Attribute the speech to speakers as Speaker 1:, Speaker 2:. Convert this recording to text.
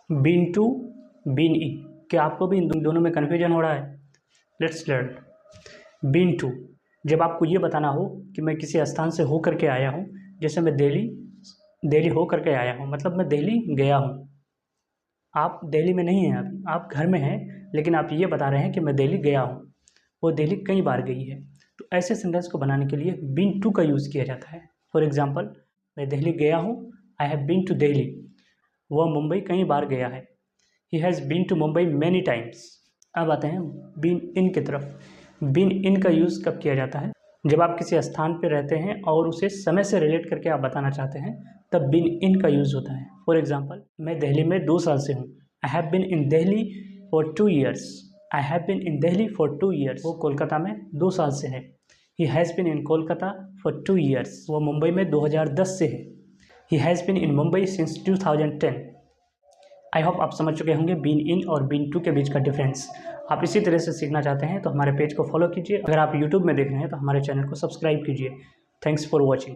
Speaker 1: Been to, been in. क्या आपको भी इन दोनों में कन्फ्यूजन हो रहा है? Let's learn. बीन टू, जब आपको ये बताना हो कि मैं किसी स्थान से हो करके आया हूँ, जैसे मैं दिल्ली हो करके आया हूँ, मतलब मैं दिल्ली गया हूँ। आप दिल्ली में नहीं हैं अभी, आप घर में हैं, लेकिन आप ये बता रहे हैं कि मैं दिल्ली गया हूँ, वो दिल्ली कई बार गई है। तो ऐसे सेंटेंस को बनाने के लिए बीन टू का यूज़ किया जाता है। फॉर एग्जाम्पल, मैं दिल्ली गया हूँ, I have been to Delhi. वह मुंबई कई बार गया है, he has been to Mumbai many times. अब आते हैं बीन इन की तरफ। बीन इन का यूज़ कब किया जाता है? जब आप किसी स्थान पर रहते हैं और उसे समय से रिलेट करके आप बताना चाहते हैं, तब बीन इन का यूज़ होता है। फॉर एग्जाम्पल, मैं दिल्ली में 2 साल से हूँ, I have been in Delhi for 2 years. I have been in Delhi for 2 years. वो कोलकाता में 2 साल से है। He has been in Kolkata for 2 years. वो मुंबई में 2010 से है। He has been in Mumbai since 2010। I hope आप समझ चुके होंगे बीन इन और बीन टू के बीच का डिफरेंस। आप इसी तरह से सीखना चाहते हैं तो हमारे पेज को फॉलो कीजिए। अगर आप यूट्यूब में देख रहे हैं तो हमारे चैनल को सब्सक्राइब कीजिए। Thanks for watching.